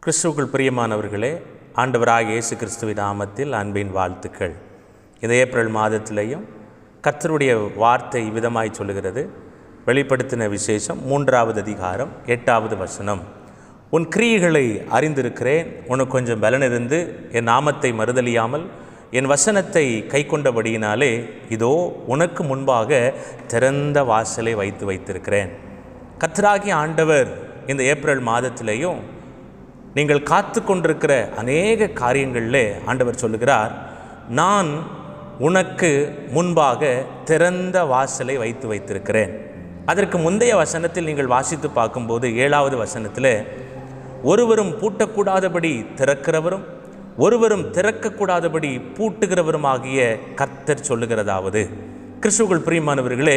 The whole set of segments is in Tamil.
கிறிஸ்துவுக்குள் பிரியமானவர்களே, ஆண்டவராகிய இயேசு கிறிஸ்துவின் நாமத்தில் அன்பின் வாழ்த்துக்கள். இந்த ஏப்ரல் மாதத்திலேயும் கர்த்தருடைய வார்த்தை விதமாய் சொல்லுகிறது. வெளிப்படுத்தின விசேஷம் 3வது அதிகாரம் 8வது வசனம். உன் கிரியைகளை அறிந்திருக்கிறேன், உனக்கு கொஞ்சம் பலனிருந்து என் நாமத்தை மறுதலியாமல் என் வசனத்தை கை கொண்டபடியினாலே இதோ உனக்கு முன்பாக திறந்த வாசலை வைத்திருக்கிறேன். கர்த்தராகிய ஆண்டவர் இந்த ஏப்ரல் மாதத்திலேயும் நீங்கள் காத்து கொண்டிருக்கிற அநேக காரியங்களில் ஆண்டவர் சொல்லுகிறார், நான் உனக்கு முன்பாக திறந்த வாசலை வைத்திருக்கிறேன். அதற்கு முந்தைய வசனத்தில் நீங்கள் வாசித்து பார்க்கும்போது 7வது வசனத்தில் ஒருவரும் பூட்டக்கூடாதபடி திறக்கிறவரும் ஒருவரும் திறக்கக்கூடாதபடி பூட்டுகிறவருமாகிய கர்த்தர் சொல்லுகிறதாவது. கிறிஸ்துவுக்குள் பிரியமானவர்களே,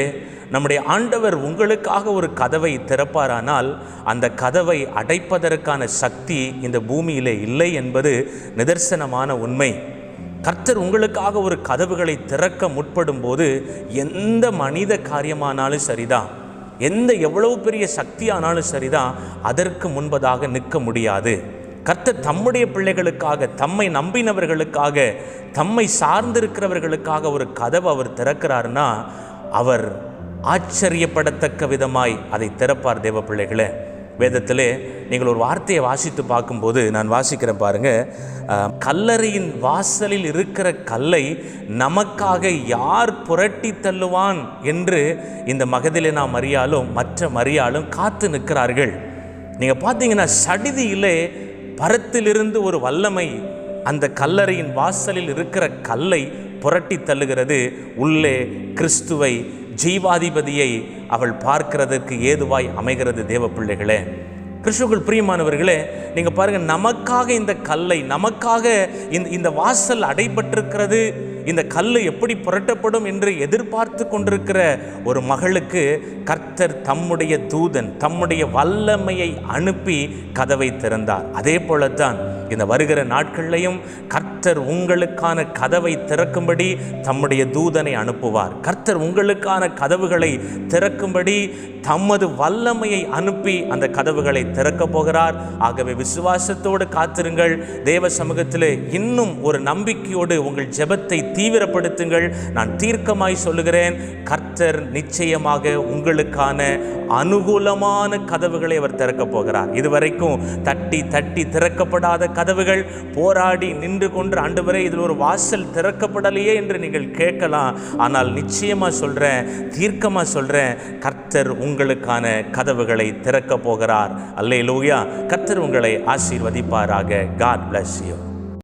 நம்முடைய ஆண்டவர் உங்களுக்காக ஒரு கதவை திறப்பாரானால் அந்த கதவை அடைப்பதற்கான சக்தி இந்த பூமியிலே இல்லை என்பது நிதர்சனமான உண்மை. கர்த்தர் உங்களுக்காக ஒரு கதவுகளை திறக்க முற்படும் போது எந்த மனித காரியமானாலும் சரிதான், எவ்வளவு பெரிய சக்தியானாலும் சரிதான், அதற்கு முன்பதாக நிற்க முடியாது. கர்த்தர் தம்முடைய பிள்ளைகளுக்காக, தம்மை நம்பினவர்களுக்காக, தம்மை சார்ந்திருக்கிறவர்களுக்காக ஒரு கதவு அவர் திறக்கிறார்னா அவர் ஆச்சரியப்படத்தக்க விதமாய் அதை திறப்பார். தேவ பிள்ளைகளே, வேதத்திலே நீங்கள் ஒரு வார்த்தையை வாசித்து பார்க்கும்போது நான் வாசிக்கிறேன் பாருங்க. கல்லறையின் வாசலில் இருக்கிற கல்லை நமக்காக யார் புரட்டி தள்ளுவான் என்று இந்த மகதலேனா மரியாளும் மற்ற மரியாளும் காத்து நிற்கிறார்கள். நீங்கள் பார்த்தீங்கன்னா சடிதியிலே பரத்திலிருந்து ஒரு வல்லமை அந்த கல்லறையின் வாசலில் இருக்கிற கல்லை புரட்டி தள்ளுகிறது. உள்ளே கிறிஸ்துவை, ஜீவாதிபதியை அவள் பார்க்கிறதற்கு ஏதுவாய் அமைகிறது. தேவ பிள்ளைகளே, கிறிஸ்துவுக்குள் பிரியமானவர்களே, நீங்கள் பாருங்கள், நமக்காக இந்த கல்லை, நமக்காக இந்த வாசல் அடைபட்டிருக்கிறது, இந்த கல் எப்படி புரட்டப்படும் என்று எதிர்பார்த்து கொண்டிருக்கிற ஒரு மகளுக்கு கர்த்தர் தம்முடைய தூதன், தம்முடைய வல்லமையை அனுப்பி கதவை திறந்தார். அதே போலத்தான் இந்த வருகிற நாட்களிலையும் கர்த்தர் உங்களுக்கான கதவை திறக்கும்படி தம்முடைய தூதனை அனுப்புவார். கர்த்தர் உங்களுக்கான கதவுகளை திறக்கும்படி தமது வல்லமையை அனுப்பி அந்த கதவுகளை திறக்க போகிறார். ஆகவே விசுவாசத்தோடு காத்திருங்கள். தேவ சமூகத்திலே இன்னும் ஒரு நம்பிக்கையோடு உங்கள் ஜெபத்தை தீவிரப்படுத்துங்கள். நான் தீர்க்கமாய் சொல்லுகிறேன், கர்த்தர் நிச்சயமாக உங்களுக்கான அனுகூலமான கதவுகளை அவர் திறக்க போகிறார். இதுவரைக்கும் தட்டி தட்டி திறக்கப்படாத கதவுகள், போராடி நின்று கொண்டு ஆண்டவரே இதில் ஒரு வாசல் திறக்கப்படலையே என்று நீங்கள் கேட்கலாம். ஆனால் நிச்சயமா சொல்றேன், தீர்க்கமா சொல்றேன், கர்த்தர் உங்களுக்கான கதவுகளை திறக்க போகிறார். அல்லேலூயா. கர்த்தர் உங்களை ஆசீர்வதிப்பாராக. God bless you.